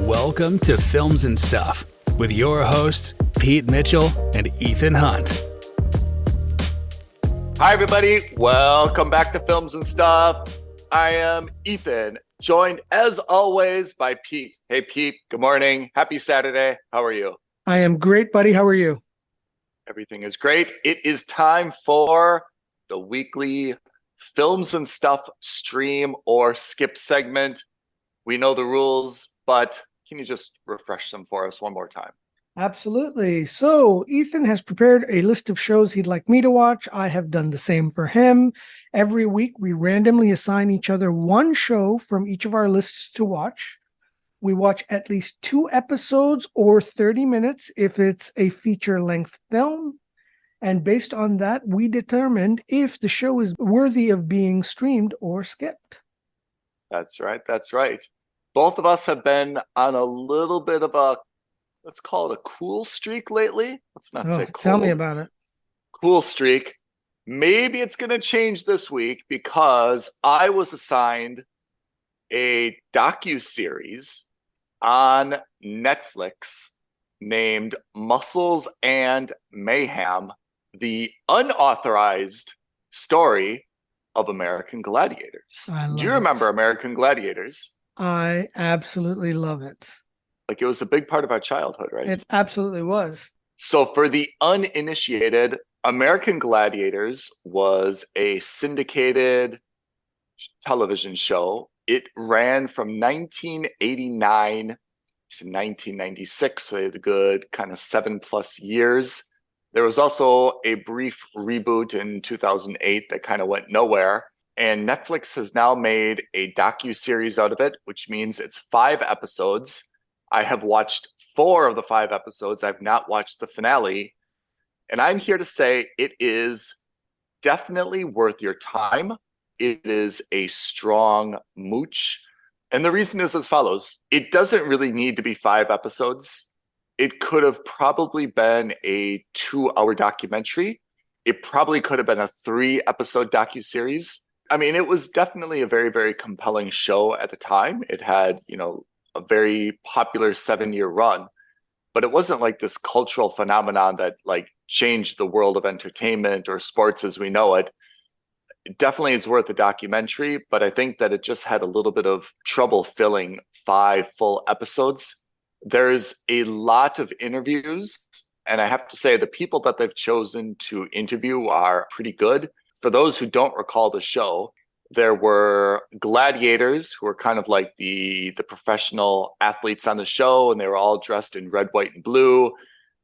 Welcome to Films and Stuff with your hosts, Pete Mitchell and Ethan Hunt. Hi, everybody. Welcome back to Films and Stuff. I am Ethan, joined as always by Pete. Hey, Pete. Good morning. Happy Saturday. How are you? I am great, buddy. How are you? Everything is great. It is time for the weekly Films and Stuff stream or skip segment. We know the rules, but can you just refresh them for us one more time? Absolutely. So Ethan has prepared a list of shows he'd like me to watch. I have done the same for him. Every week, we randomly assign each other one show from each of our lists to watch. We watch at least 2 episodes or 30 minutes if it's a feature-length film. And based on that, we determined if the show is worthy of being streamed or skipped. That's right. That's right. Both of us have been on a little bit of a, let's call it a cool streak lately. Let's not say cool. Tell me about it. Cool streak. Maybe it's going to change this week because I was assigned a docuseries on Netflix named Muscles and Mayhem, the unauthorized story of American Gladiators. Do you remember American Gladiators? I absolutely love it. Like, it was a big part of our childhood, right? It absolutely was. So for the uninitiated, American Gladiators was a syndicated television show. It ran from 1989 to 1996, so they had a good kind of 7+ years. There was also a brief reboot in 2008 that kind of went nowhere. And Netflix has now made a docuseries out of it, which means it's 5 episodes. I have watched 4 of the 5 episodes. I've not watched the finale. And I'm here to say it is definitely worth your time. It is a strong mooch. And the reason is as follows. It doesn't really need to be 5 episodes. It could have probably been a 2-hour documentary. It probably could have been a 3-episode docuseries. I mean, it was definitely a very, very compelling show at the time. It had, a very popular 7-year run, but it wasn't like this cultural phenomenon that changed the world of entertainment or sports as we know it. It definitely is worth a documentary, but I think that it just had a little bit of trouble filling 5 full episodes. There's a lot of interviews, and I have to say the people that they've chosen to interview are pretty good. For those who don't recall the show, there were gladiators who were kind of like the professional athletes on the show, and they were all dressed in red, white, and blue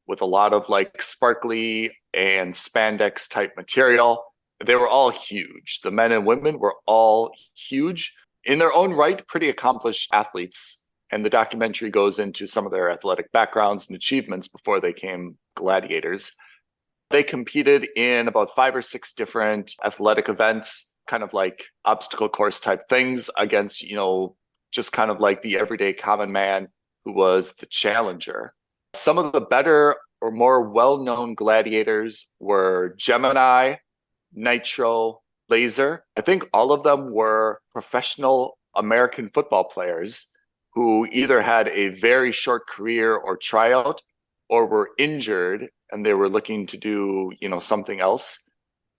with a lot of sparkly and spandex type material. They were all huge. The men and women were all huge. In their own right, pretty accomplished athletes. And the documentary goes into some of their athletic backgrounds and achievements before they became gladiators. They competed in about 5 or 6 different athletic events, kind of like obstacle course type things against, just kind of like the everyday common man who was the challenger. Some of the better or more well-known gladiators were Gemini, Nitro, Laser. I think all of them were professional American football players who either had a very short career or tryout or were injured and they were looking to do, something else.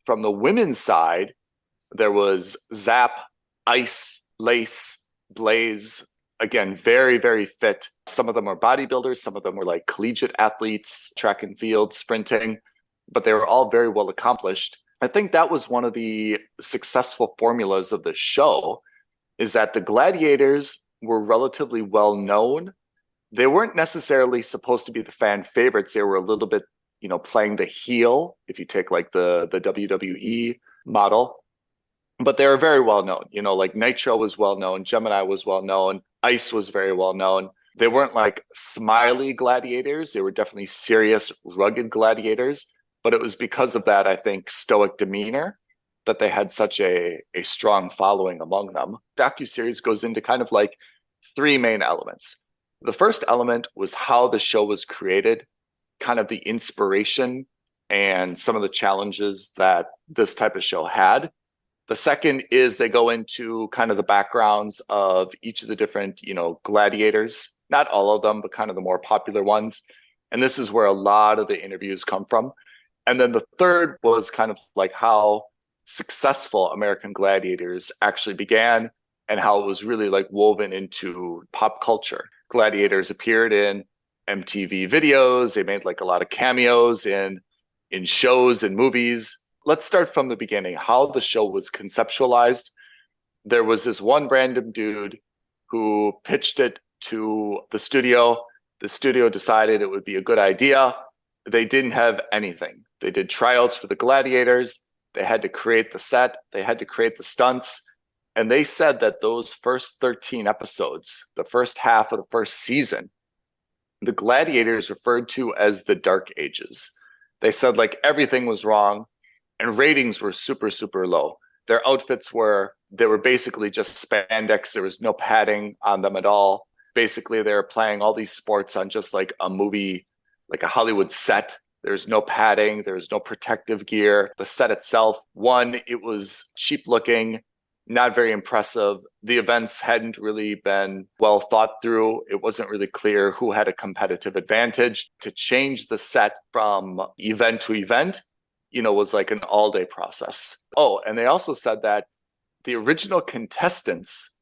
From the women's side, there was Zap, Ice, Lace, Blaze. Again, very, very fit. Some of them were bodybuilders. Some of them were collegiate athletes, track and field, sprinting, but they were all very well accomplished. I think that was one of the successful formulas of the show, is that the gladiators were relatively well known. They weren't necessarily supposed to be the fan favorites. They were a little bit, playing the heel, if you take the WWE model. But they were very well known. Nitro was well known. Gemini was well known. Ice was very well known. They weren't smiley gladiators. They were definitely serious, rugged gladiators. But it was because of that, I think, stoic demeanor that they had such a strong following among them. Docuseries goes into kind of 3 main elements. The first element was how the show was created, kind of the inspiration and some of the challenges that this type of show had. The second is they go into kind of the backgrounds of each of the different, gladiators, not all of them, but kind of the more popular ones. And this is where a lot of the interviews come from. And then the third was kind of like how successful American Gladiators actually began and how it was really like woven into pop culture. Gladiators appeared in MTV videos. They made like a lot of cameos in shows and movies. Let's start from the beginning, how the show was conceptualized. There was this one random dude who pitched it to the studio. The studio decided it would be a good idea. They didn't have anything. They did tryouts for the Gladiators. They had to create the set. They had to create the stunts. And they said that those first 13 episodes, the first half of the first season, the Gladiators referred to as the Dark Ages. They said like everything was wrong and ratings were super, super low. Their outfits they were basically just spandex. There was no padding on them at all. Basically, they were playing all these sports on just like a movie, like a Hollywood set. There's no padding. There's no protective gear. The set itself, it was cheap looking, not very impressive. The events hadn't really been well thought through. It wasn't really clear who had a competitive advantage. To change the set from event to event, was like an all-day process. Oh, and they also said that the original contestants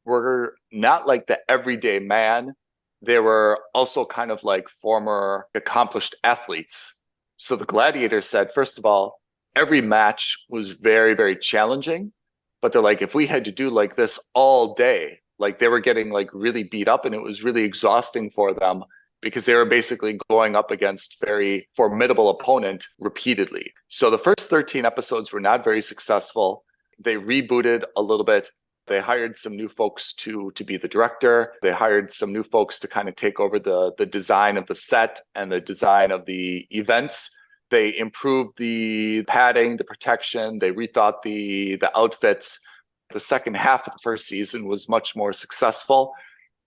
were not like the everyday man. They were also kind of like former accomplished athletes. So the Gladiators said, first of all, every match was very, very challenging. But they're like, if we had to do like this all day, like they were getting like really beat up and it was really exhausting for them because they were basically going up against very formidable opponent repeatedly. So the first 13 episodes were not very successful. They rebooted a little bit. They hired some new folks to be the director. They hired some new folks to kind of take over the design of the set and the design of the events. They improved the padding, the protection. They rethought the outfits. The second half of the first season was much more successful.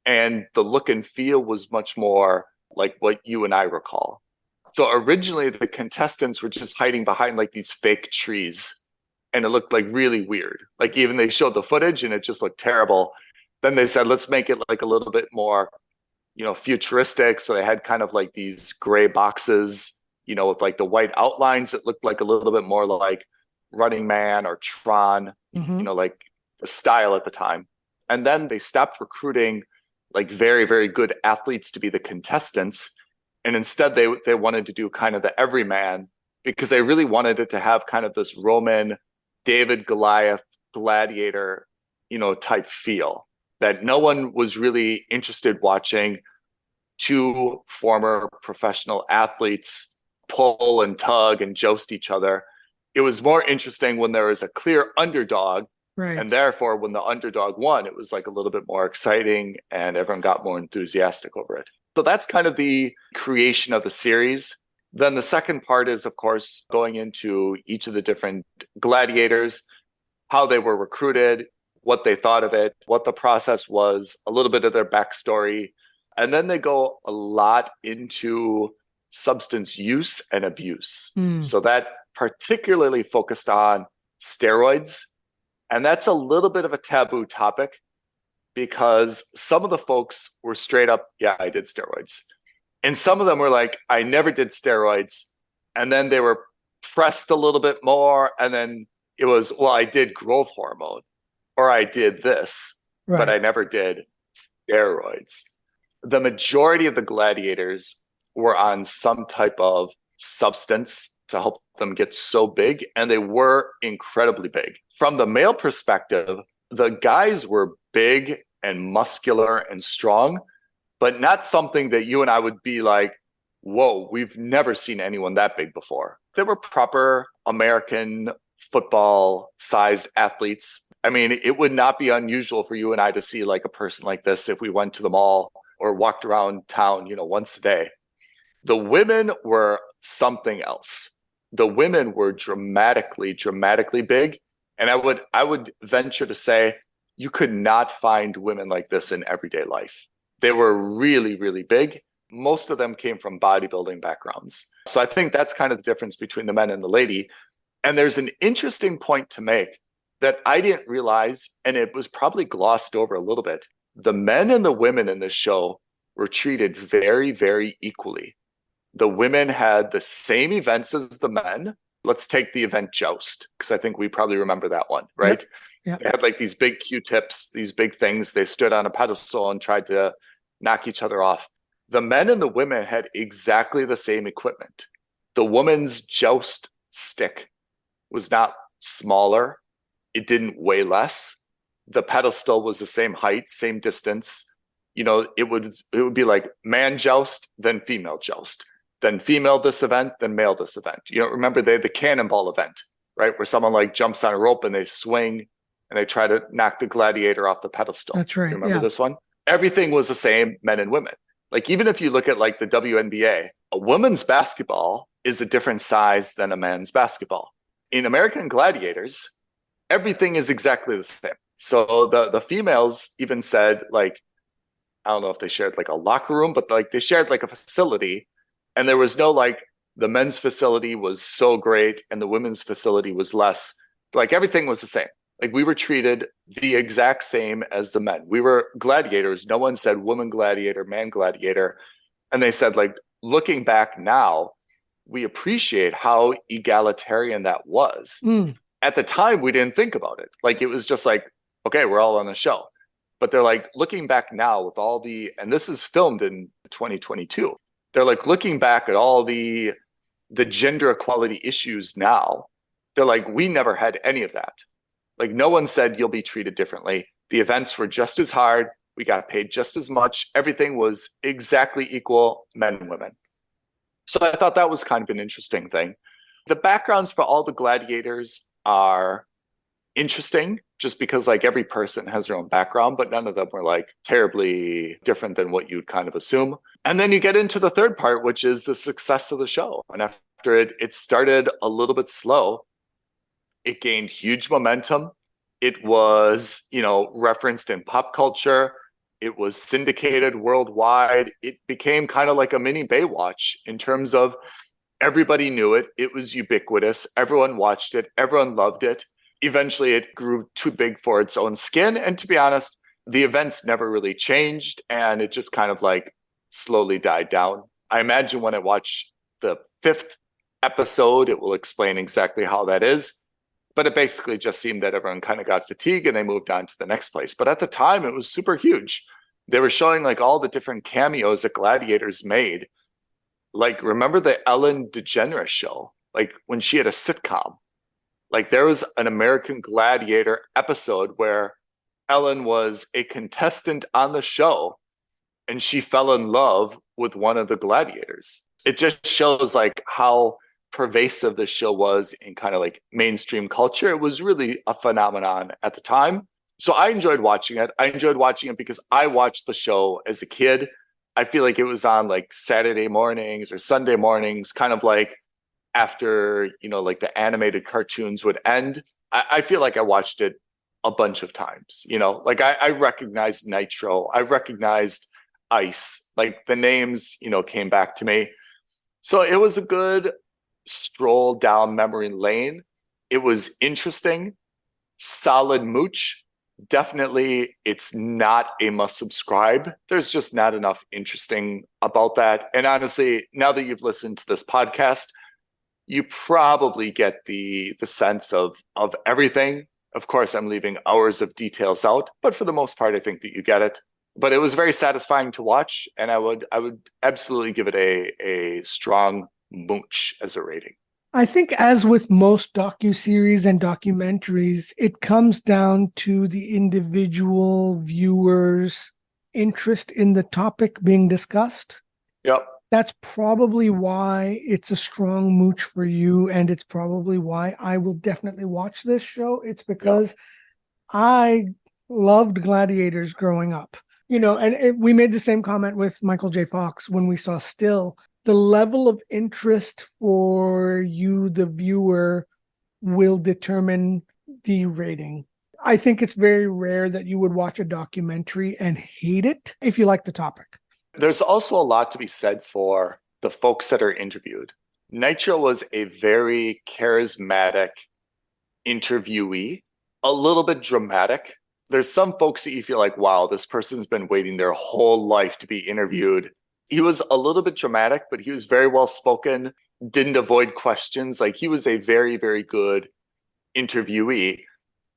And the look and feel was much more like what you and I recall. So originally the contestants were just hiding behind like these fake trees. And it looked like really weird. Like even they showed the footage and it just looked terrible. Then they said, let's make it like a little bit more, futuristic. So they had kind of like these gray boxes, with like the white outlines that looked like a little bit more like Running Man or Tron, like the style at the time. And then they stopped recruiting like very, very good athletes to be the contestants. And instead they wanted to do kind of the everyman because they really wanted it to have kind of this Roman David Goliath gladiator, type feel that no one was really interested watching two former professional athletes pull and tug and joust each other. It was more interesting when there was a clear underdog. Right. And therefore, when the underdog won, it was like a little bit more exciting and everyone got more enthusiastic over it. So that's kind of the creation of the series. Then the second part is, of course, going into each of the different gladiators, how they were recruited, what they thought of it, what the process was, a little bit of their backstory. And then they go a lot into substance use and abuse. So that particularly focused on steroids. And that's a little bit of a taboo topic because some of the folks were straight up, yeah, I did steroids. And some of them were like, I never did steroids. And then they were pressed a little bit more. And then it was, well, I did growth hormone or I did this, but I never did steroids. The majority of the gladiators were on some type of substance to help them get so big. And they were incredibly big. From the male perspective, the guys were big and muscular and strong, but not something that you and I would be like, whoa, we've never seen anyone that big before. They were proper American football-sized athletes. I mean, it would not be unusual for you and I to see like a person like this if we went to the mall or walked around town, once a day. The women were something else. The women were dramatically big. And I would venture to say you could not find women like this in everyday life. They were really, really big. Most of them came from bodybuilding backgrounds. So I think that's kind of the difference between the men and the lady. And there's an interesting point to make that I didn't realize, and it was probably glossed over a little bit. The men and the women in this show were treated very, very equally. The women had the same events as the men. Let's take the event Joust, because I think we probably remember that one, right? Yep. They had like these big Q-tips, these big things. They stood on a pedestal and tried to knock each other off. The men and the women had exactly the same equipment. The woman's Joust stick was not smaller. It didn't weigh less. The pedestal was the same height, same distance. It would be like man joust, then female joust, then female this event, then male this event. Remember they had the cannonball event, right? Where someone like jumps on a rope and they swing and they try to knock the gladiator off the pedestal. That's right. You remember this one? Everything was the same, men and women. Like even if you look at like the WNBA, a women's basketball is a different size than a men's basketball. In American Gladiators, everything is exactly the same. So the females even said, like, I don't know if they shared like a locker room, but like they shared like a facility, and there was no like the men's facility was so great and the women's facility was less. Like everything was the same. Like we were treated the exact same as the men. We were gladiators. No one said woman gladiator, man gladiator. And they said, like, looking back now, we appreciate how egalitarian that was. At the time, we didn't think about it. Like, it was just like, okay, we're all on a show. But they're like, looking back now with all and this is filmed in 2022. They're like, looking back at all the gender equality issues now, they're like, we never had any of that. Like, no one said you'll be treated differently. The events were just as hard. We got paid just as much. Everything was exactly equal, men and women. So I thought that was kind of an interesting thing. The backgrounds for all the gladiators are interesting just because like every person has their own background, but none of them were like terribly different than what you'd kind of assume. And then you get into the third part, which is the success of the show. And after it started a little bit slow. It gained huge momentum. It was, referenced in pop culture. It was syndicated worldwide. It became kind of like a mini Baywatch in terms of everybody knew it. It was ubiquitous. Everyone watched it. Everyone loved it. Eventually, it grew too big for its own skin. And to be honest, the events never really changed. And it just kind of like slowly died down. I imagine when I watch the 5th episode, it will explain exactly how that is. But it basically just seemed that everyone kind of got fatigued and they moved on to the next place. But at the time, it was super huge. They were showing like all the different cameos that gladiators made. Like, remember the Ellen DeGeneres show? Like when she had a sitcom. Like there was an American Gladiator episode where Ellen was a contestant on the show and she fell in love with one of the gladiators. It just shows like how pervasive the show was in kind of like mainstream culture. It was really a phenomenon at the time. So I enjoyed watching it. I enjoyed watching it because I watched the show as a kid. I feel like it was on like Saturday mornings or Sunday mornings, kind of like after, like the animated cartoons would end. I feel like I watched it a bunch of times, like I recognized Nitro. I recognized Ice, like the names, came back to me. So it was a good stroll down memory lane. It was interesting, solid mooch. Definitely, it's not a must subscribe. There's just not enough interesting about that. And honestly, now that you've listened to this podcast, you probably get the sense of everything. Of course, I'm leaving hours of details out, but for the most part, I think that you get it. But it was very satisfying to watch, and I would absolutely give it a strong mooch as a rating. I think as with most docuseries and documentaries, it comes down to the individual viewer's interest in the topic being discussed. Yep. That's probably why it's a strong mooch for you, and it's probably why I will definitely watch this show. It's because I loved gladiators growing up. We made the same comment with Michael J. Fox when we saw Still. The level of interest for you, the viewer, will determine the rating. I think it's very rare that you would watch a documentary and hate it if you like the topic. There's also a lot to be said for the folks that are interviewed. Nitro was a very charismatic interviewee. a little bit dramatic. There's some folks that you feel like, wow, this person's been waiting their whole life to be interviewed. He was a little bit dramatic, but he was very well spoken, didn't avoid questions. Like, he was a very, very good interviewee.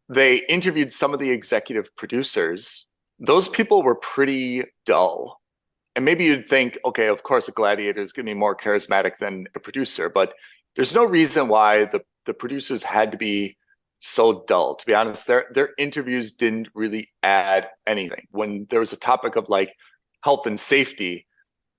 They interviewed some of the executive producers. Those people were pretty dull. And maybe you'd think, okay, of course, a gladiator is going to be more charismatic than a producer, but there's no reason why the producers had to be so dull. To be honest, their interviews didn't really add anything. When there was a topic of like health and safety,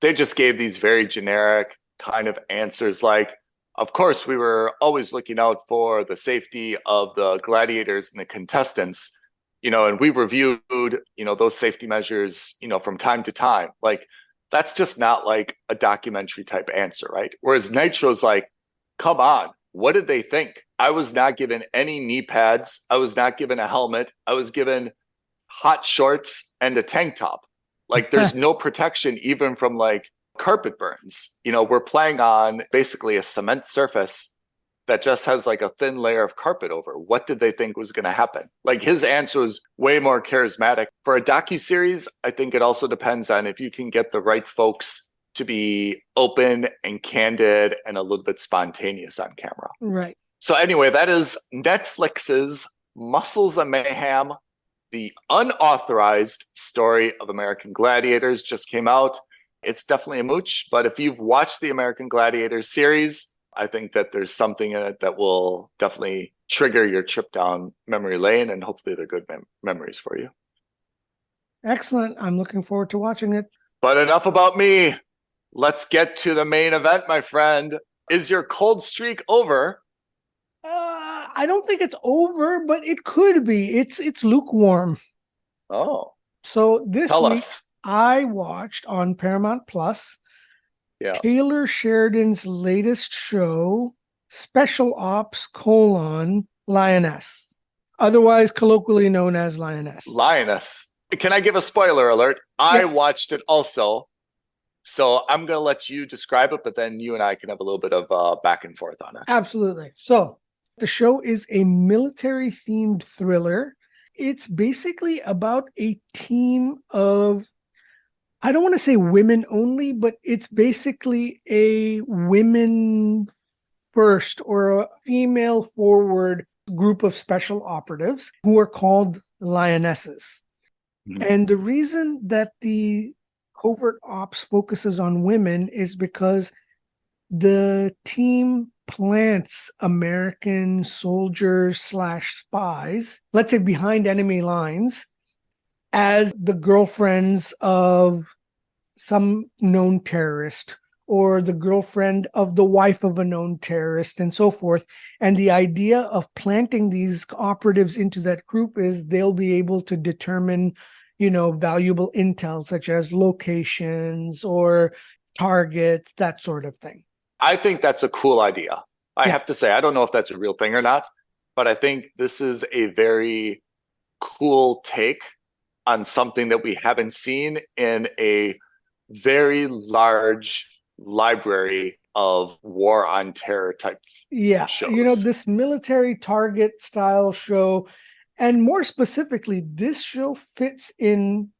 they just gave these very generic kind of answers like, of course, we were always looking out for the safety of the gladiators and the contestants, and we reviewed, those safety measures, from time to time. Like, that's just not like a documentary type answer, right? Whereas Nitro's like, come on, what did they think? I was not given any knee pads. I was not given a helmet. I was given hot shorts and a tank top. Like, there's no protection even from like carpet burns. We're playing on basically a cement surface that just has like a thin layer of carpet over. What did they think was going to happen? Like, his answer was way more charismatic. For a docuseries, I think it also depends on if you can get the right folks to be open and candid and a little bit spontaneous on camera. Right. So anyway, that is Netflix's Muscles and Mayhem. The unauthorized story of American Gladiators just came out. It's definitely a mooch, but if you've watched the American Gladiators series, I think that there's something in it that will definitely trigger your trip down memory lane, and hopefully they're good memories for you. Excellent. I'm looking forward to watching it. But enough about me. Let's get to the main event, my friend. Is your cold streak over? I don't think it's over, but it could be. It's lukewarm. Oh. So this Tell week, us. I watched on Paramount Plus Taylor Sheridan's latest show, Special Ops: Lioness, otherwise colloquially known as Lioness. Lioness. Can I give a spoiler alert? I watched it also. So I'm going to let you describe it, but then you and I can have a little bit of back and forth on it. Absolutely. So the show is a military-themed thriller. It's basically about a team of, I don't want to say women only, but it's basically a women first or a female forward group of special operatives who are called Lionesses. Mm-hmm. And the reason that the covert ops focuses on women is because the team plants American soldiers / spies, let's say behind enemy lines, as the girlfriends of some known terrorist or the girlfriend of the wife of a known terrorist and so forth. And the idea of planting these operatives into that group is they'll be able to determine, valuable intel such as locations or targets, that sort of thing. I think that's a cool idea. I have to say, I don't know if that's a real thing or not, but I think this is a very cool take on something that we haven't seen in a very large library of war on terror type shows. This military target style show, and more specifically, this show fits in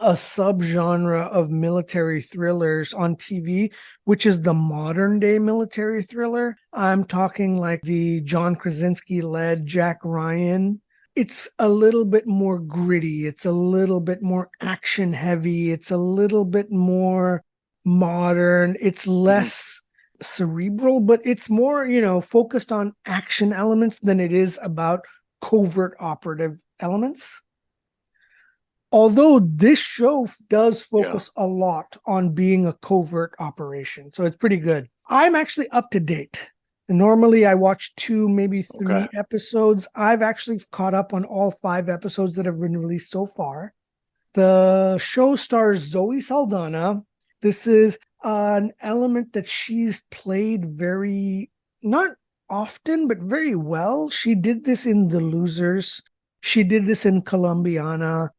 a subgenre of military thrillers on TV, which is the modern day military thriller. I'm talking like the John Krasinski led Jack Ryan. It's a little bit more gritty. It's a little bit more action heavy. It's a little bit more modern. It's less cerebral, but it's more, focused on action elements than it is about covert operative elements. Although this show does focus a lot on being a covert operation. So it's pretty good. I'm actually up to date. Normally I watch 2, maybe 3 episodes. I've actually caught up on all 5 episodes that have been released so far. The show stars Zoe Saldana. This is an element that she's played very, not often, but very well. She did this in The Losers. She did this in Colombiana.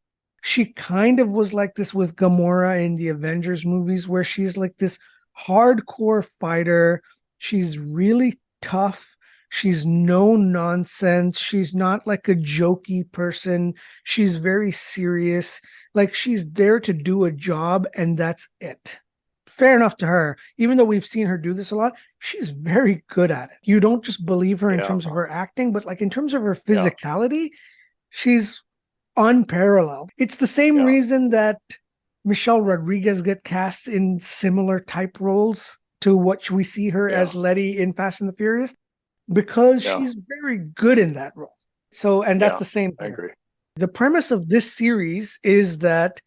She kind of was like this with Gamora in the Avengers movies, where she's like this hardcore fighter. She's really tough. She's no nonsense. She's not like a jokey person. She's very serious. Like she's there to do a job and that's it. Fair enough to her. Even though we've seen her do this a lot, she's very good at it. You don't just believe her in terms of her acting, but like in terms of her physicality, she's unparalleled. It's the same reason that Michelle Rodriguez get cast in similar type roles to what we see her as Letty in Fast and the Furious, because she's very good in that role. So, and that's the same thing. I agree. The premise of this series is that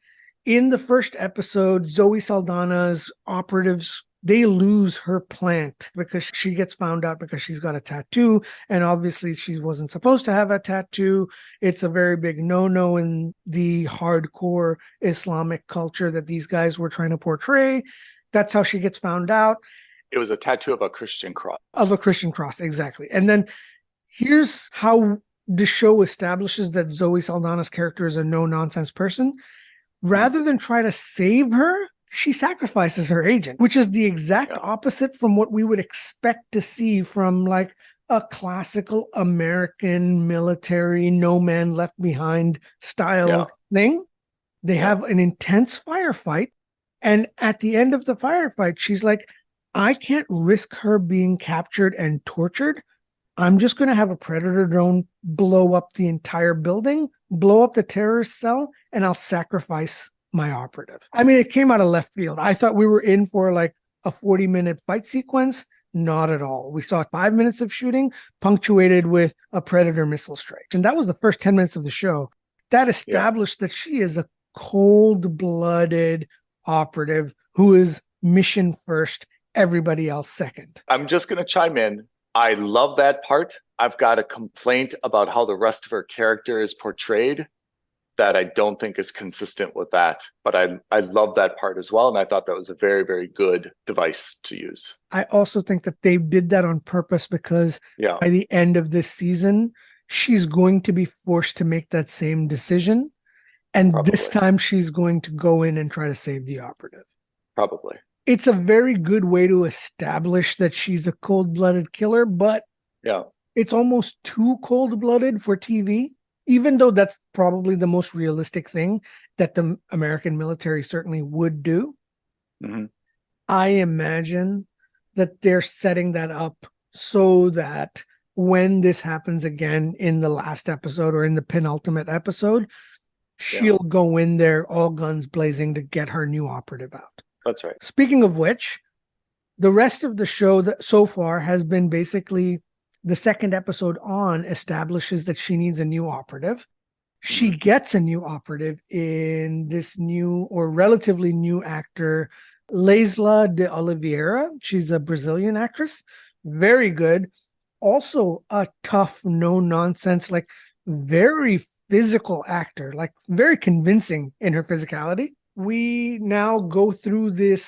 in the first episode, Zoe Saldana's operatives, they lose her plant because she gets found out because she's got a tattoo. And obviously she wasn't supposed to have a tattoo. It's a very big no-no in the hardcore Islamic culture that these guys were trying to portray. That's how she gets found out. It was a tattoo of a Christian cross. Of a Christian cross, exactly. And then here's how the show establishes that Zoe Saldana's character is a no-nonsense person. Rather than try to save her, she sacrifices her agent, which is the exact opposite from what we would expect to see from like a classical American military, no man left behind style thing. They have an intense firefight. And at the end of the firefight, she's like, I can't risk her being captured and tortured. I'm just going to have a predator drone blow up the entire building, blow up the terrorist cell, and I'll sacrifice my operative. I mean, it came out of left field. I thought we were in for like a 40-minute fight sequence. Not at all. We saw 5 minutes of shooting punctuated with a predator missile strike. And that was the first 10 minutes of the show. That established that she is a cold-blooded operative who is mission first, everybody else second. I'm just going to chime in. I love that part. I've got a complaint about how the rest of her character is portrayed that I don't think is consistent with that. But I love that part as well. And I thought that was a very, very good device to use. I also think that they did that on purpose because by the end of this season, she's going to be forced to make that same decision. And this time she's going to go in and try to save the operative. Probably. It's a very good way to establish that she's a cold-blooded killer, but it's almost too cold-blooded for TV, even though that's probably the most realistic thing that the American military certainly would do. Mm-hmm. I imagine that they're setting that up so that when this happens again in the last episode or in the penultimate episode, she'll go in there all guns blazing to get her new operative out. That's right. Speaking of which, the rest of the show that so far has been basically the second episode on establishes that she needs a new operative. She gets a new operative in this new or relatively new actor, Leisla de Oliveira. She's a Brazilian actress. Very good. Also a tough, no nonsense, like very physical actor, like very convincing in her physicality. We now go through the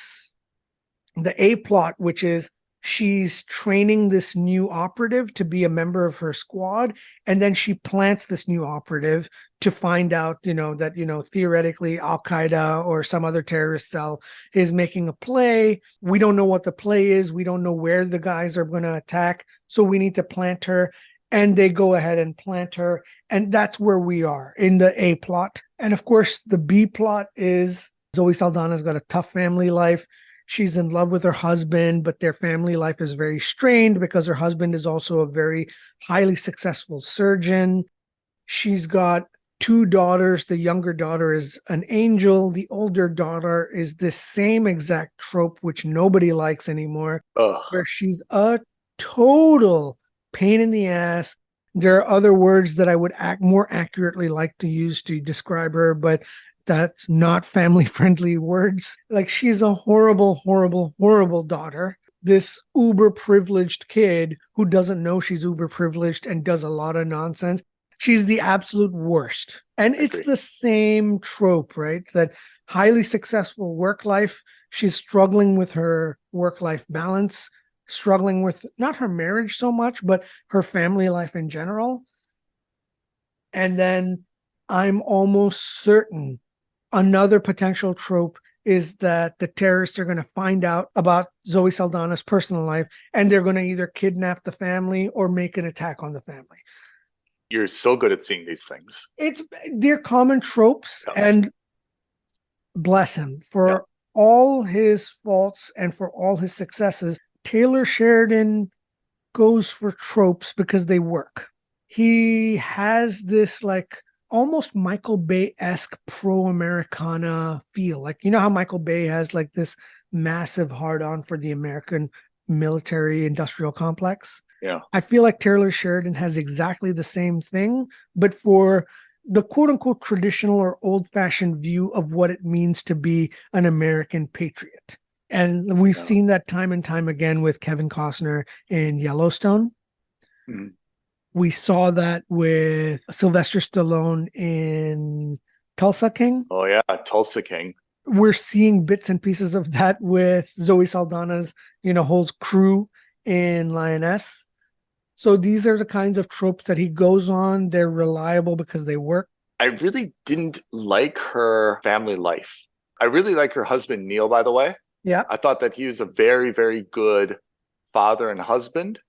A plot, which is she's training this new operative to be a member of her squad. And then she plants this new operative to find out, that, theoretically Al-Qaeda or some other terrorist cell is making a play. We don't know what the play is. We don't know where the guys are going to attack. So we need to plant her. And they go ahead and plant her. And that's where we are in the A plot. And of course, the B plot is Zoe Saldana's got a tough family life. She's in love with her husband, but their family life is very strained because her husband is also a very highly successful surgeon. She's got 2 daughters. The younger daughter is an angel. The older daughter is this same exact trope, which nobody likes anymore, where she's a total pain in the ass. There are other words that I would more accurately like to use to describe her, but that's not family-friendly words. Like, she's a horrible, horrible, horrible daughter. This uber-privileged kid who doesn't know she's uber-privileged and does a lot of nonsense. She's the absolute worst. And it's the same trope, right? That highly successful work life, she's struggling with her work-life balance, struggling with not her marriage so much, but her family life in general. And then I'm almost certain another potential trope is that the terrorists are going to find out about Zoe Saldana's personal life, and they're going to either kidnap the family or make an attack on the family. You're so good at seeing these things. They're common tropes, and bless him for all his faults and for all his successes. Taylor Sheridan goes for tropes because they work. He has this like almost Michael Bay-esque pro-Americana feel. Like, you know how Michael Bay has like this massive hard-on for the American military industrial complex? Yeah. I feel like Taylor Sheridan has exactly the same thing, but for the quote-unquote traditional or old-fashioned view of what it means to be an American patriot. And we've seen that time and time again with Kevin Costner in Yellowstone. Mm-hmm. We saw that with Sylvester Stallone in Tulsa King. Oh, yeah, Tulsa King. We're seeing bits and pieces of that with Zoe Saldana's, whole crew in Lioness. So these are the kinds of tropes that he goes on. They're reliable because they work. I really didn't like her family life. I really like her husband, Neil, by the way. Yeah. I thought that he was a very, very good father and husband.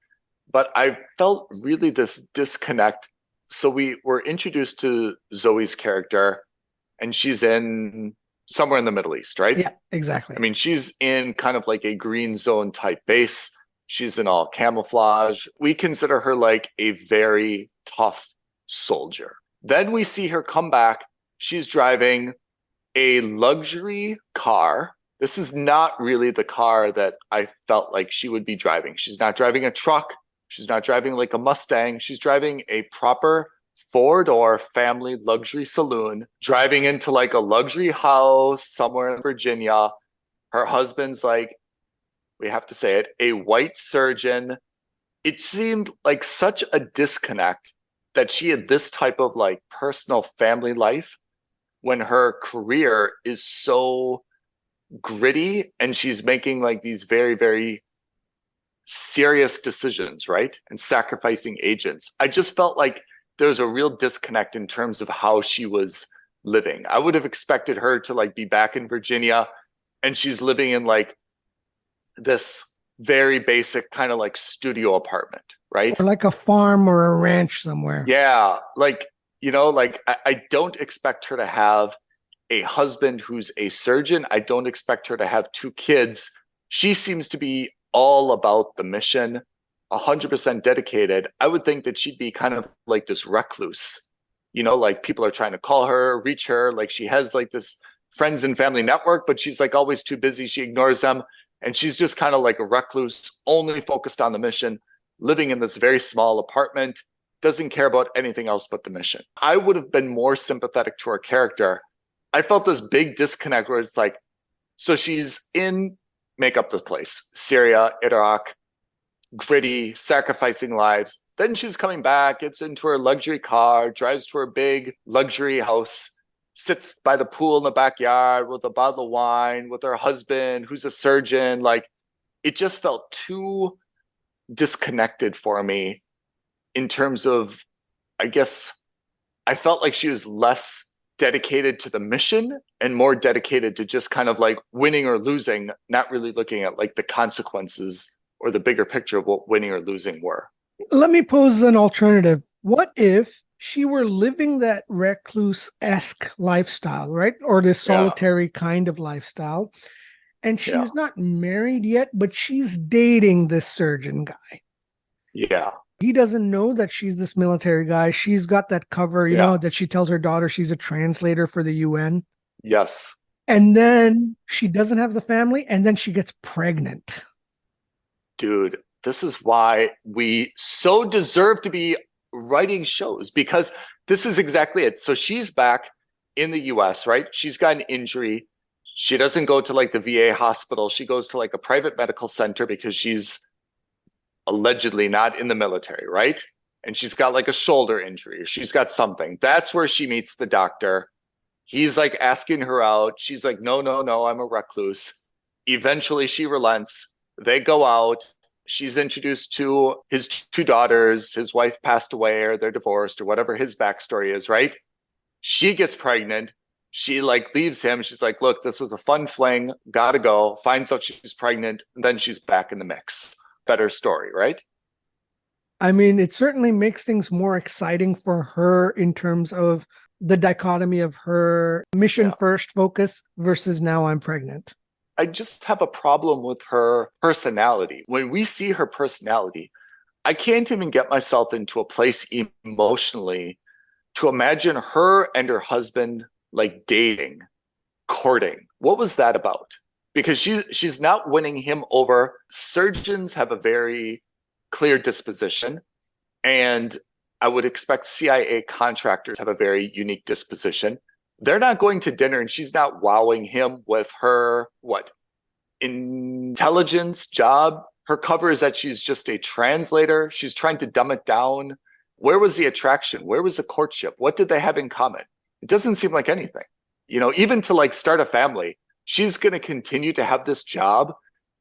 But I felt really this disconnect. So we were introduced to Zoe's character, and she's in somewhere in the Middle East, right? Yeah, exactly. I mean, she's in kind of like a green zone type base. She's in all camouflage. We consider her like a very tough soldier. Then we see her come back. She's driving a luxury car. This is not really the car that I felt like she would be driving. She's not driving a truck. She's not driving like a Mustang. She's driving a proper four-door family luxury saloon, driving into like a luxury house somewhere in Virginia. Her husband's like, we have to say it, a white surgeon. It seemed like such a disconnect that she had this type of like personal family life when her career is so gritty and she's making like these very, very serious decisions, right? And sacrificing agents. I just felt like there was a real disconnect in terms of how she was living. I would have expected her to like be back in Virginia, and she's living in like this very basic kind of like studio apartment, right? Or like a farm or a ranch somewhere. Yeah. Like, I don't expect her to have a husband who's a surgeon. I don't expect her to have two kids. She seems to be all about the mission, 100% dedicated. I would think that she'd be kind of like this recluse, like people are trying to call her, reach her. Like she has like this friends and family network, but she's like always too busy. She ignores them. And she's just kind of like a recluse, only focused on the mission, living in this very small apartment, doesn't care about anything else but the mission. I would have been more sympathetic to her character. I felt this big disconnect where it's like, so she's in, make up the place, Syria, Iraq, gritty, sacrificing lives. Then she's coming back, gets into her luxury car, drives to her big luxury house, sits by the pool in the backyard with a bottle of wine with her husband, who's a surgeon. Like, it just felt too disconnected for me in terms of, I guess, I felt like she was less dedicated to the mission and more dedicated to just kind of like winning or losing, not really looking at like the consequences or the bigger picture of what winning or losing were. Let me pose an alternative. What if she were living that recluse-esque lifestyle, right? Or this solitary kind of lifestyle. And she's not married yet, but she's dating this surgeon guy. Yeah. He doesn't know that she's this military guy. She's got that cover, you know, that she tells her daughter she's a translator for the UN. Yes. And then she doesn't have the family, and then she gets pregnant. Dude, this is why we so deserve to be writing shows, because this is exactly it. So she's back in the US, right? She's got an injury. She doesn't go to like the VA hospital. She goes to like a private medical center because she's allegedly not in the military, right? And she's got like a shoulder injury, or she's got something. That's where she meets the doctor. He's like asking her out. She's like, no, I'm a recluse. Eventually she relents. They go out. She's introduced to his two daughters. His wife passed away, or they're divorced, or whatever his backstory is, right? She gets pregnant. She like leaves him. She's like, look, this was a fun fling. Gotta go. Finds out she's pregnant. And then she's back in the mix. Better story, right? I mean, it certainly makes things more exciting for her in terms of the dichotomy of her mission first focus versus now I'm pregnant. I just have a problem with her personality. When we see her personality, I can't even get myself into a place emotionally to imagine her and her husband like dating, courting. What was that about? Because she's not winning him over. Surgeons have a very clear disposition, and I would expect CIA contractors have a very unique disposition. They're not going to dinner and she's not wowing him with her intelligence job. Her cover is that she's just a translator. She's trying to dumb it down. Where was the attraction? Where was the courtship? What did they have in common? It doesn't seem like anything. Even to like start a family, she's going to continue to have this job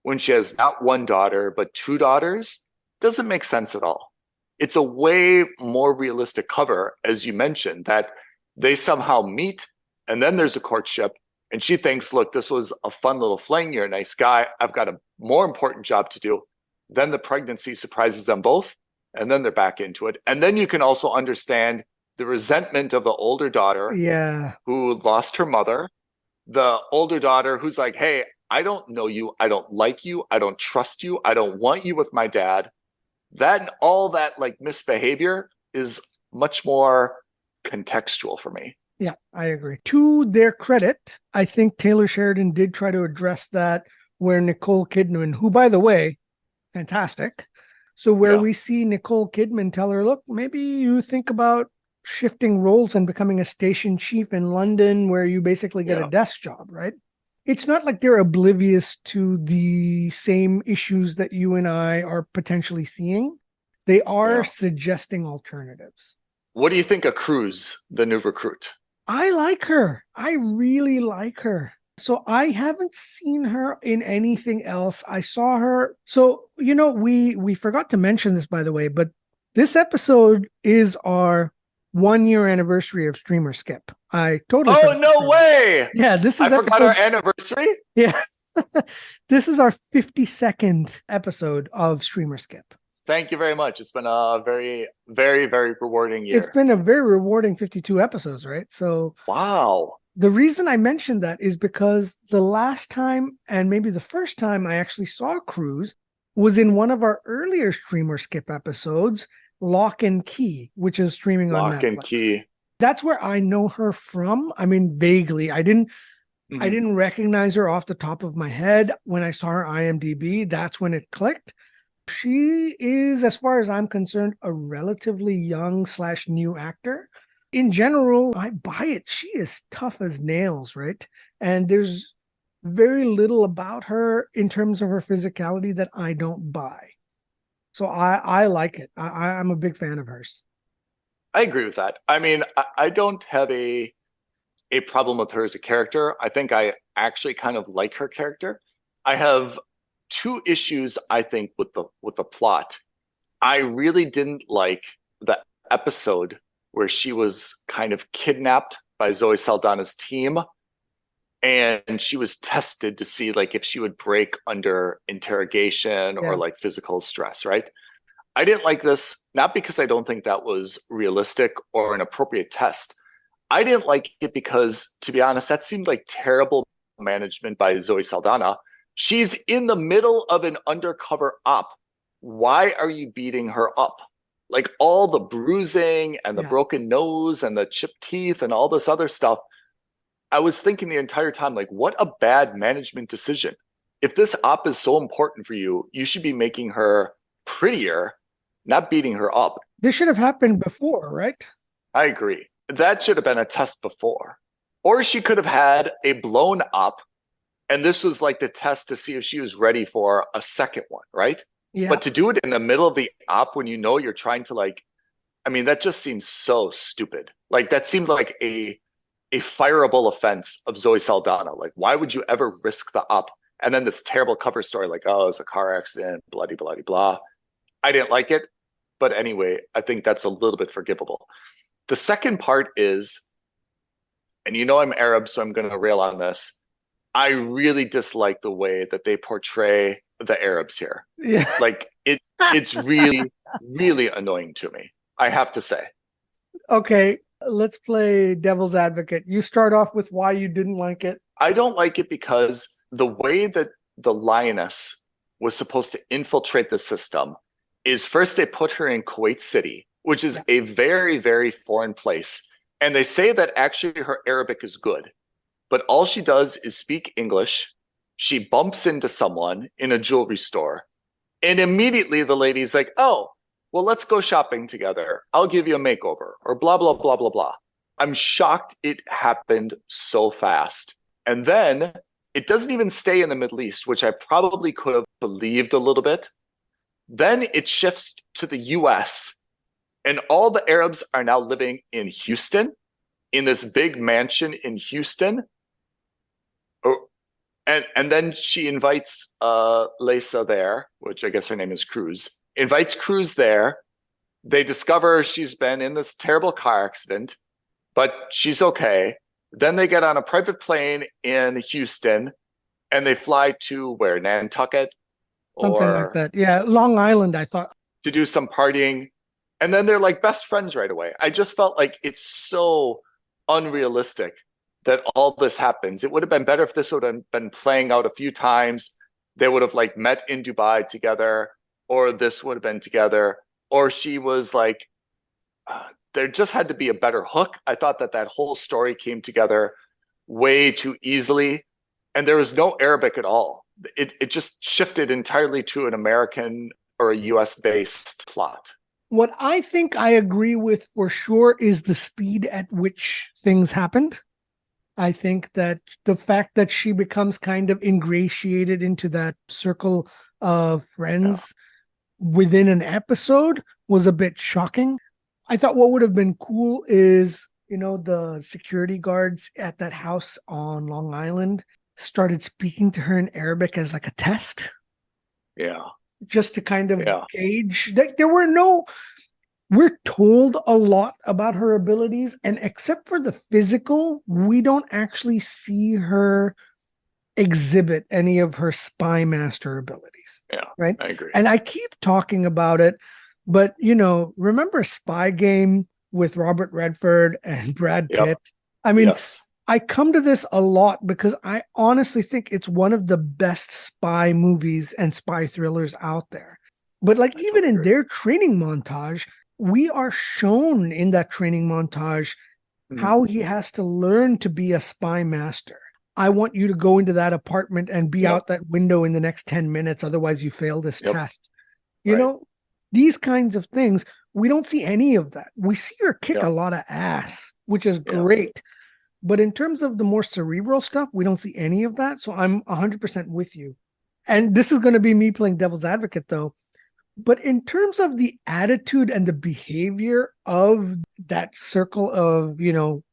when she has not one daughter, but two daughters. Doesn't make sense at all. It's a way more realistic cover, as you mentioned, that they somehow meet and then there's a courtship. And she thinks, look, this was a fun little fling. You're a nice guy. I've got a more important job to do. Then the pregnancy surprises them both. And then they're back into it. And then you can also understand the resentment of the older daughter who lost her mother. The older daughter who's like, hey, I don't know you. I don't like you. I don't trust you. I don't want you with my dad. That and all that like misbehavior is much more contextual for me. Yeah, I agree. To their credit, I think Taylor Sheridan did try to address that where Nicole Kidman, who, by the way, fantastic. So where we see Nicole Kidman tell her, look, maybe you think about shifting roles and becoming a station chief in London where you basically get a desk job, right? It's not like they're oblivious to the same issues that you and I are potentially seeing. They are suggesting alternatives. What do you think of Cruz, the new recruit? I like her. I really like her. So I haven't seen her in anything else. I saw her. So, we forgot to mention this, by the way, but this episode is our 1-year anniversary of Streamer Skip. I totally. Oh, no way. Yeah, this is. I forgot our anniversary. Yeah. This is our 52nd episode of Streamer Skip. Thank you very much. It's been a very, very, very rewarding year. It's been a very rewarding 52 episodes, right? So, wow. The reason I mentioned that is because the last time, and maybe the first time I actually saw Cruz, was in one of our earlier Streamer Skip episodes, Lock and Key, which is streaming on Netflix. Lock and Key. That's where I know her from. I mean, vaguely. I didn't recognize her off the top of my head. When I saw her IMDb, that's when it clicked. She is, as far as I'm concerned, a relatively young / new actor. In general, I buy it. She is tough as nails, right? And there's very little about her in terms of her physicality that I don't buy. So I like it. I'm a big fan of hers. I agree with that. I mean, I don't have a problem with her as a character. I think I actually kind of like her character. I have two issues, I think, with the plot. I really didn't like the episode where she was kind of kidnapped by Zoe Saldana's team, and she was tested to see like if she would break under interrogation or like physical stress, right? I didn't like this, not because I don't think that was realistic or an appropriate test. I didn't like it because, to be honest, that seemed like terrible management by Zoe Saldana. She's in the middle of an undercover op. Why are you beating her up? Like all the bruising and the broken nose and the chipped teeth and all this other stuff. I was thinking the entire time, like, what a bad management decision. If this op is so important for you, you should be making her prettier, not beating her up. This should have happened before, right? I agree. That should have been a test before. Or she could have had a blown op, and this was like the test to see if she was ready for a second one, right? Yeah. But to do it in the middle of the op when you know you're trying to that just seems so stupid. Like that seemed like a fireable offense of Zoe Saldana. Like, why would you ever risk the op? And then this terrible cover story, like, oh, it's a car accident, bloody, bloody, blah. I didn't like it. But anyway, I think that's a little bit forgivable. The second part is, and I'm Arab, so I'm going to rail on this. I really dislike the way that they portray the Arabs here. Yeah. Like it's really, really annoying to me, I have to say. Okay, let's play devil's advocate. You start off with why you didn't like it. I don't like it because the way that the Lioness was supposed to infiltrate the system is first they put her in Kuwait City, which is a very, very foreign place. And they say that actually her Arabic is good, but all she does is speak English. She bumps into someone in a jewelry store, and immediately the lady's like, oh, well, let's go shopping together. I'll give you a makeover, or blah, blah, blah, blah, blah. I'm shocked it happened so fast. And then it doesn't even stay in the Middle East, which I probably could have believed a little bit. Then it shifts to the US, and all the Arabs are now living in Houston, in this big mansion in Houston. And then she invites Lisa there, which I guess her name is Cruz, invites Cruz there. They discover she's been in this terrible car accident, but she's okay. Then they get on a private plane in Houston, and they fly to where, Nantucket? Something like that. Yeah, Long Island, I thought. To do some partying. And then they're like best friends right away. I just felt like it's so unrealistic that all this happens. It would have been better if this would have been playing out a few times. They would have like met in Dubai together, or this would have been together, or she was like, there just had to be a better hook. I thought that whole story came together way too easily, and there was no Arabic at all. It just shifted entirely to an American or a US based plot. What I think I agree with for sure is the speed at which things happened. I think that the fact that she becomes kind of ingratiated into that circle of friends within an episode was a bit shocking. I thought what would have been cool is, the security guards at that house on Long Island started speaking to her in Arabic as like a test. Yeah. Just to kind of gauge. We're told a lot about her abilities, and except for the physical, we don't actually see her exhibit any of her spy master abilities. Yeah, right. I agree. And I keep talking about it, but remember Spy Game with Robert Redford and Brad Pitt? I mean, yes. I come to this a lot because I honestly think it's one of the best spy movies and spy thrillers out there. But like, even in their training montage, we are shown in that training montage how he has to learn to be a spy master. I want you to go into that apartment and be out that window in the next 10 minutes. Otherwise, you fail this test. You know, these kinds of things, we don't see any of that. We see her kick a lot of ass, which is great. But in terms of the more cerebral stuff, we don't see any of that. So I'm 100% with you. And this is going to be me playing devil's advocate, though. But in terms of the attitude and the behavior of that circle of,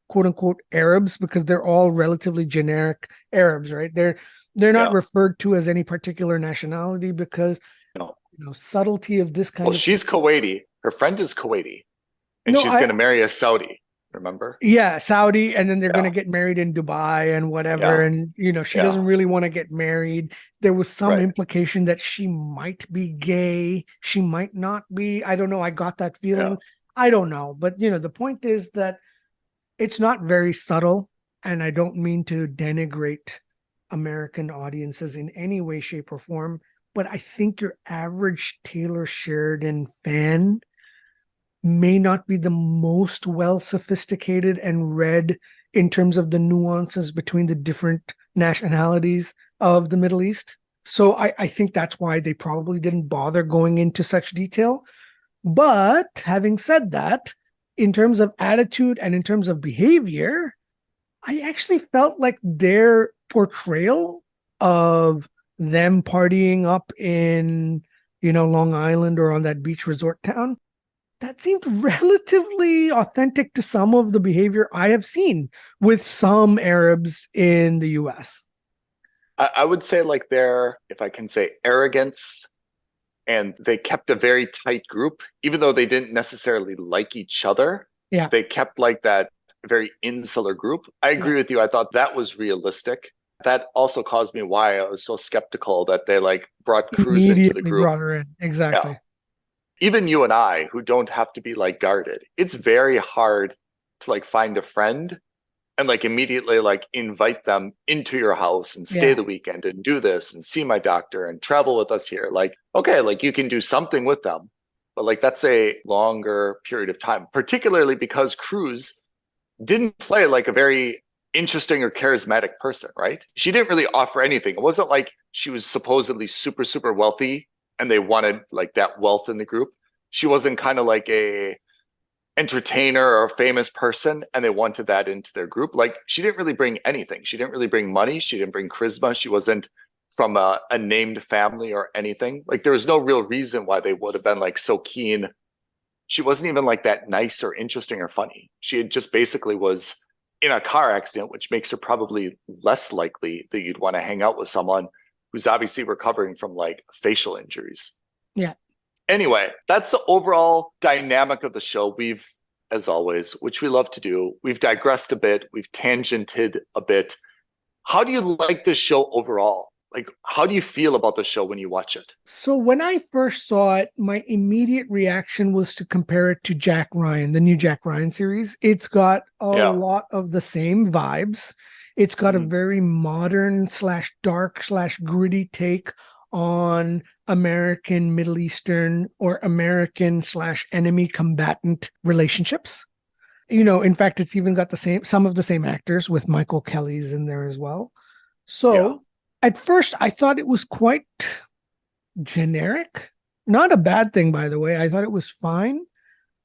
quote unquote Arabs, because they're all relatively generic Arabs, right? They're not referred to as any particular nationality because, subtlety of this kind of. Well, she's Kuwaiti. Her friend is Kuwaiti. And she's going to marry a Saudi. Remember? Yeah, Saudi, and then they're going to get married in Dubai and whatever. And, she doesn't really want to get married. There was some implication that she might be gay. She might not be. I don't know. I got that feeling. Yeah. I don't know. But, the point is that it's not very subtle. And I don't mean to denigrate American audiences in any way, shape, or form. But I think your average Taylor Sheridan fan may not be the most well sophisticated and read in terms of the nuances between the different nationalities of the Middle East. So I think that's why they probably didn't bother going into such detail. But having said that, in terms of attitude and in terms of behavior, I actually felt like their portrayal of them partying up in, Long Island or on that beach resort town, that seemed relatively authentic to some of the behavior I have seen with some Arabs in the US. I would say like their, if I can say, arrogance, and they kept a very tight group, even though they didn't necessarily like each other. Yeah. They kept like that very insular group. I agree with you. I thought that was realistic. That also caused me why I was so skeptical that they like brought Cruz into the Immediately group. brought her in. Exactly. Yeah. Even you and I, who don't have to be like guarded, it's very hard to like find a friend and like immediately like invite them into your house and stay the weekend and do this and see my doctor and travel with us here. Like, okay, like you can do something with them, but like that's a longer period of time, particularly because Cruz didn't play like a very interesting or charismatic person, right? She didn't really offer anything. It wasn't like she was supposedly super, super wealthy and they wanted like that wealth in the group. She wasn't kind of like a entertainer or a famous person and they wanted that into their group. Like she didn't really bring anything. She didn't really bring money. She didn't bring charisma. She wasn't from a named family or anything. Like there was no real reason why they would have been like so keen. She wasn't even like that nice or interesting or funny. She had just basically was in a car accident, which makes her probably less likely that you'd want to hang out with someone who's obviously recovering from like facial injuries. Yeah. Anyway, that's the overall dynamic of the show. We've, as always, which we love to do, we've digressed a bit. We've tangented a bit. How do you like this show overall? Like, how do you feel about the show when you watch it? So when I first saw it, my immediate reaction was to compare it to Jack Ryan, the new Jack Ryan series. It's got a lot of the same vibes. It's got a very modern / dark / gritty take on American, Middle Eastern, or American / enemy combatant relationships. You know, in fact, it's even got some of the same actors, with Michael Kelly's in there as well. So at first I thought it was quite generic. Not a bad thing, by the way. I thought it was fine.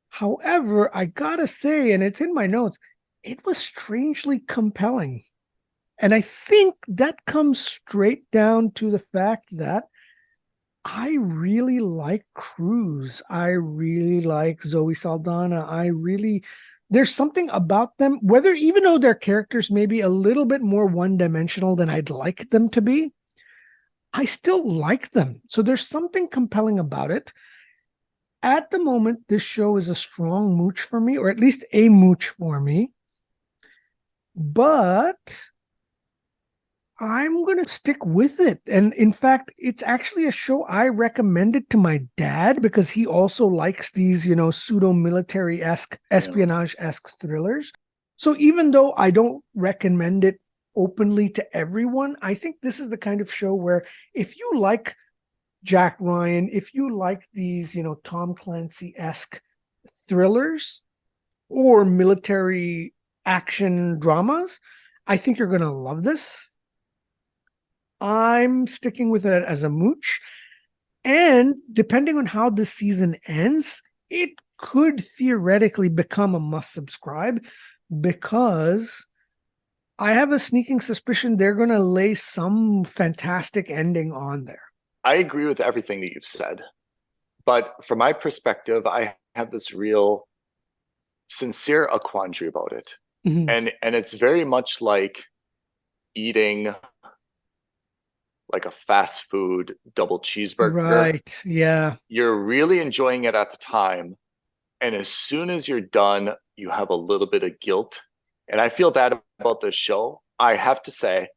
However, I gotta say, and it's in my notes, it was strangely compelling. And I think that comes straight down to the fact that I really like Cruz. I really like Zoe Saldana. There's something about them, even though their characters may be a little bit more one-dimensional than I'd like them to be, I still like them. So there's something compelling about it. At the moment, this show is a strong mooch for me, or at least a mooch for me. But I'm going to stick with it. And in fact, it's actually a show I recommended to my dad because he also likes these, pseudo-military-esque, espionage-esque thrillers. So even though I don't recommend it openly to everyone, I think this is the kind of show where if you like Jack Ryan, if you like these, Tom Clancy-esque thrillers or military action dramas, I think you're going to love this. I'm sticking with it as a mooch. And depending on how this season ends, it could theoretically become a must subscribe because I have a sneaking suspicion they're going to lay some fantastic ending on there. I agree with everything that you've said. But from my perspective, I have this real sincere quandary about it. And it's very much like eating like a fast food double cheeseburger. Right. Yeah. You're really enjoying it at the time. And as soon as you're done, you have a little bit of guilt. And I feel that about this show. I have to say,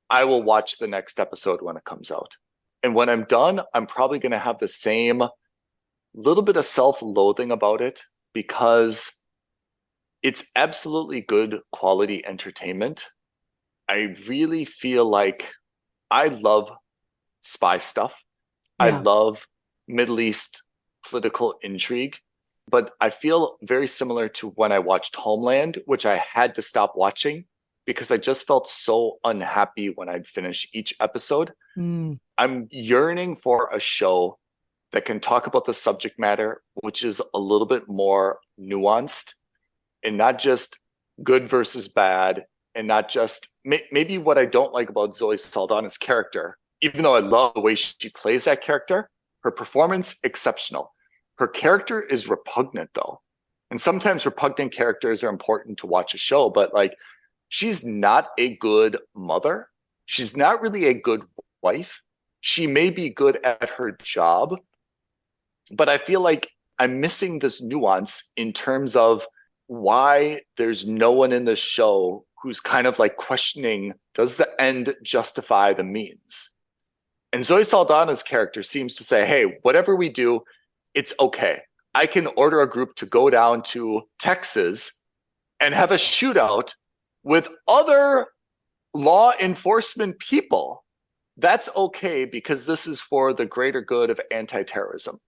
I will watch the next episode when it comes out. And when I'm done, I'm probably going to have the same little bit of self-loathing about it because it's absolutely good quality entertainment. I really feel like I love spy stuff. I love Middle East political intrigue, but I feel very similar to when I watched Homeland, which I had to stop watching because I just felt so unhappy when I'd finish each episode. I'm yearning for a show that can talk about the subject matter, which is a little bit more nuanced and not just good versus bad. And not just maybe what I don't like about Zoe Saldana's character, even though I love the way she plays that character, her performance, exceptional. Her character is repugnant though. And sometimes repugnant characters are important to watch a show, but like she's not a good mother. She's not really a good wife. She may be good at her job, but I feel like I'm missing this nuance in terms of why there's no one in this show who's kind of like questioning, does the end justify the means? And Zoe Saldana's character seems to say, hey, whatever we do, it's okay. I can order a group to go down to Texas and have a shootout with other law enforcement people. That's okay because this is for the greater good of anti-terrorism.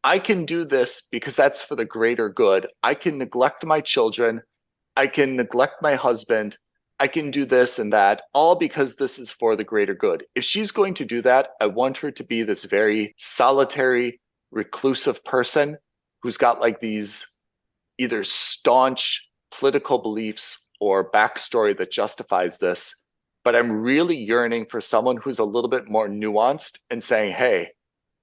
I can do this because that's for the greater good. I can neglect my children. I can neglect my husband. I can do this and that, all because this is for the greater good. If she's going to do that, I want her to be this very solitary, reclusive person who's got like these either staunch political beliefs or backstory that justifies this. But I'm really yearning for someone who's a little bit more nuanced and saying, hey,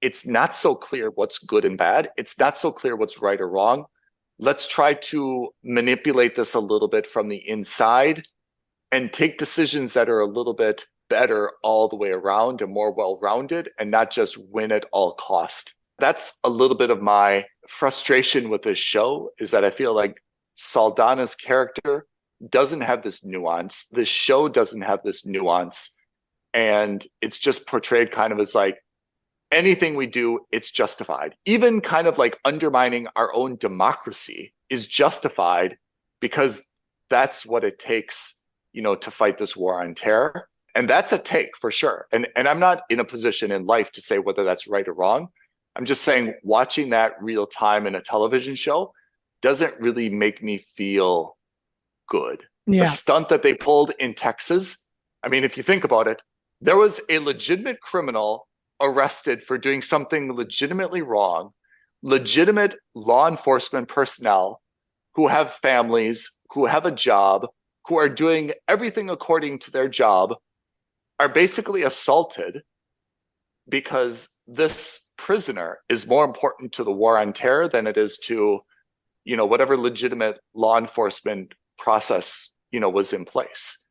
it's not so clear what's good and bad. It's not so clear what's right or wrong. Let's try to manipulate this a little bit from the inside and take decisions that are a little bit better all the way around and more well-rounded and not just win at all cost. That's a little bit of my frustration with this show, is that I feel like Saldana's character doesn't have this nuance. This show doesn't have this nuance. And it's just portrayed kind of as like, anything we do, it's justified. Even kind of like undermining our own democracy is justified because that's what it takes, you know, to fight this war on terror. And that's a take for sure. And I'm not in a position in life to say whether that's right or wrong. I'm just saying watching that real time in a television show doesn't really make me feel good. Yeah. The stunt that they pulled in Texas, I mean, if you think about it, there was a legitimate criminal arrested for doing something legitimately wrong, legitimate law enforcement personnel who have families, who have a job, who are doing everything according to their job, are basically assaulted because this prisoner is more important to the war on terror than it is to, you know, whatever legitimate law enforcement process, you know, was in place.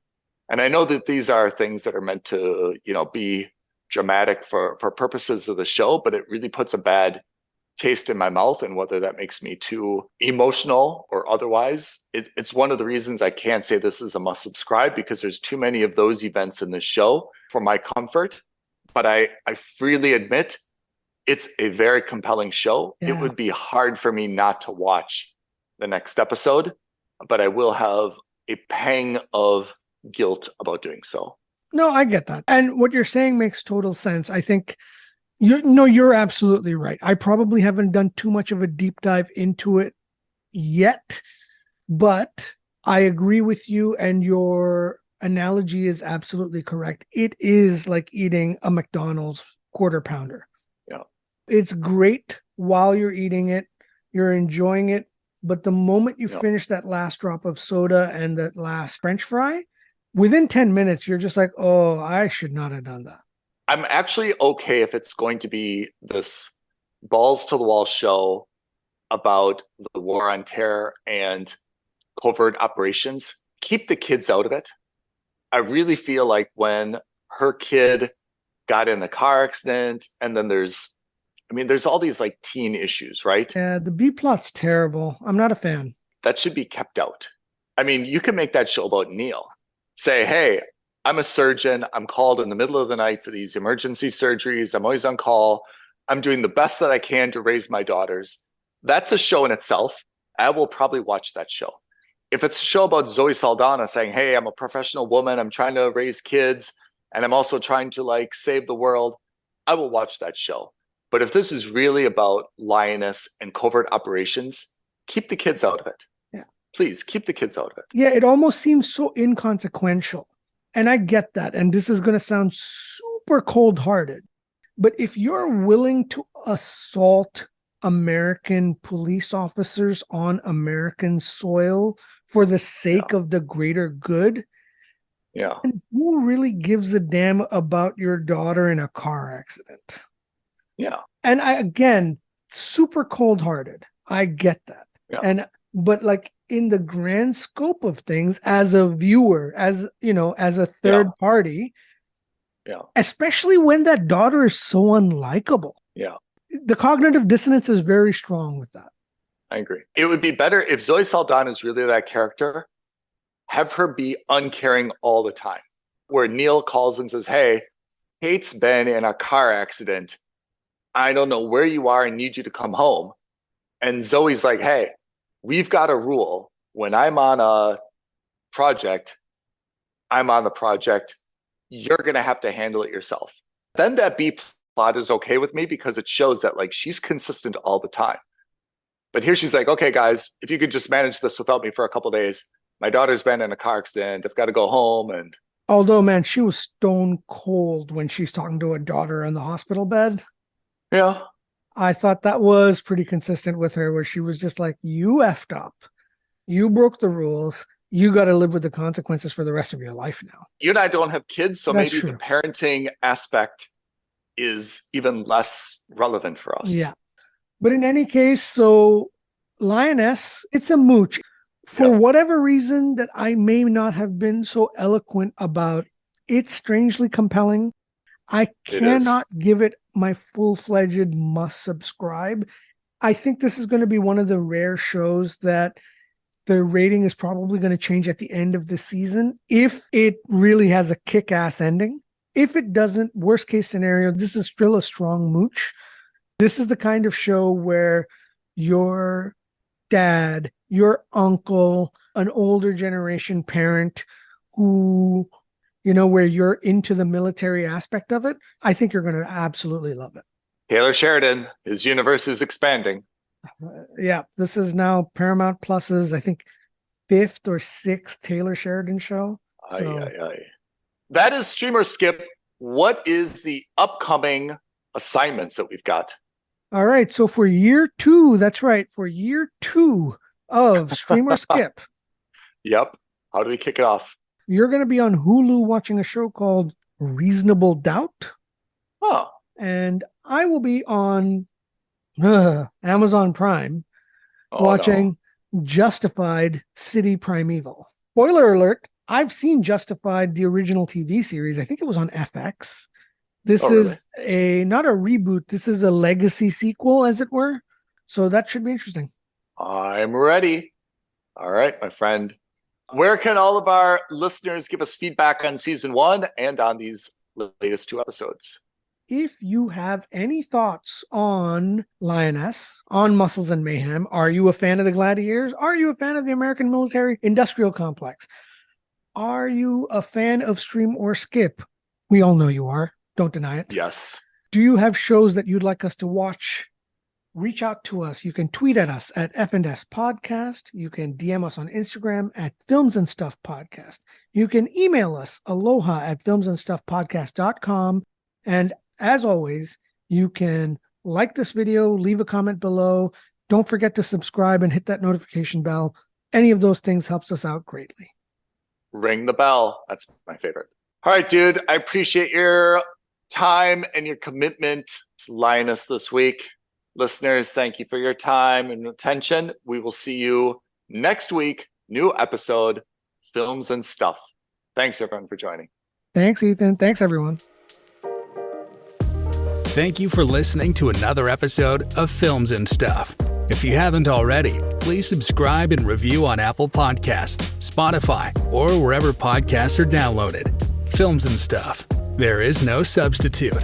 And I know that these are things that are meant to, you know, be dramatic for purposes of the show, but it really puts a bad taste in my mouth. And whether that makes me too emotional or otherwise, it's one of the reasons I can't say this is a must subscribe, because there's too many of those events in this show for my comfort. But I freely admit it's a very compelling show. Yeah. It would be hard for me not to watch the next episode, but I will have a pang of guilt about doing so. No, I get that. And what you're saying makes total sense. I think you're absolutely right. I probably haven't done too much of a deep dive into it yet, but I agree with you, and your analogy is absolutely correct. It is like eating a McDonald's quarter pounder. Yeah. It's great while you're eating it, you're enjoying it, but the moment you finish that last drop of soda and that last French fry, within 10 minutes, you're just like, oh, I should not have done that. I'm actually okay if it's going to be this balls to the wall show about the war on terror and covert operations. Keep the kids out of it. I really feel like when her kid got in the car accident, and then there's all these like teen issues, right? Yeah, the B plot's terrible. I'm not a fan. That should be kept out. I mean, you can make that show about Neil. Say, hey, I'm a surgeon. I'm called in the middle of the night for these emergency surgeries. I'm always on call. I'm doing the best that I can to raise my daughters. That's a show in itself. I will probably watch that show. If it's a show about Zoe Saldana saying, hey, I'm a professional woman, I'm trying to raise kids, and I'm also trying to like save the world, I will watch that show. But if this is really about Lioness and covert operations, keep the kids out of it. Yeah. Please keep the kids out of it. Yeah, it almost seems so inconsequential. And I get that. And this is going to sound super cold-hearted. But if you're willing to assault American police officers on American soil for the sake of the greater good, and who really gives a damn about your daughter in a car accident? Yeah. And again, super cold-hearted. I get that. Yeah. But like in the grand scope of things, as a viewer, as you know, as a third party, especially when that daughter is so unlikable. Yeah. The cognitive dissonance is very strong with that. I agree. It would be better if Zoe Saldana is really that character, have her be uncaring all the time. Where Neil calls and says, hey, Kate's been in a car accident. I don't know where you are and need you to come home. And Zoe's like, hey, we've got a rule. When I'm on a project, I'm on the project. You're going to have to handle it yourself. Then that B plot is okay with me because it shows that like she's consistent all the time. But here she's like, okay, guys, if you could just manage this without me for a couple of days. My daughter's been in a car accident. I've got to go home. And although, man, she was stone cold when she's talking to her daughter in the hospital bed. Yeah. I thought that was pretty consistent with her, where she was just like, you effed up. You broke the rules. You got to live with the consequences for the rest of your life now. You and I don't have kids, so That's maybe true. the parenting aspect is even less relevant for us. Yeah. But in any case, so Lioness, it's a mooch. For whatever reason that I may not have been so eloquent about, it's strangely compelling. I cannot give it my full-fledged must subscribe. I think this is going to be one of the rare shows that the rating is probably going to change at the end of the season if it really has a kick-ass ending. If it doesn't, worst case scenario, this is still a strong mooch. This is the kind of show where your dad, your uncle, an older generation parent who, you know, where you're into the military aspect of it, I think you're going to absolutely love it. Taylor Sheridan, his universe is expanding. Yeah, this is now Paramount Plus's, I think, 5th or 6th Taylor Sheridan show. That is Streamer Skip. What is the upcoming assignments that we've got? All right, so for year 2, that's right, for year 2 of Streamer Skip. Yep. How do we kick it off? You're going to be on Hulu watching a show called Reasonable Doubt. Oh. And I will be on Amazon Prime watching Justified City Primeval. Spoiler alert, I've seen Justified, the original TV series. I think it was on FX. This is not a reboot. This is a legacy sequel, as it were. So that should be interesting. I'm ready. All right, my friend. Where can all of our listeners give us feedback on season 1 and on these latest 2 episodes? If you have any thoughts on Lioness, on Muscles and Mayhem, are you a fan of the Gladiators? Are you a fan of the American Military Industrial Complex? Are you a fan of Stream or Skip? We all know you are. Don't deny it. Yes. Do you have shows that you'd like us to watch? Reach out to us. You can tweet at us at F&S Podcast. You can DM us on Instagram at Films and Stuff Podcast. You can email us aloha@filmsandstuffpodcast.com. And as always, you can like this video, leave a comment below. Don't forget to subscribe and hit that notification bell. Any of those things helps us out greatly. Ring the bell. That's my favorite. All right, dude. I appreciate your time and your commitment to Lioness this week. Listeners, thank you for your time and attention. We will see you next week. New episode, Films and Stuff. Thanks, everyone, for joining. Thanks, Ethan. Thanks, everyone. Thank you for listening to another episode of Films and Stuff. If you haven't already, please subscribe and review on Apple Podcasts, Spotify, or wherever podcasts are downloaded. Films and Stuff. There is no substitute.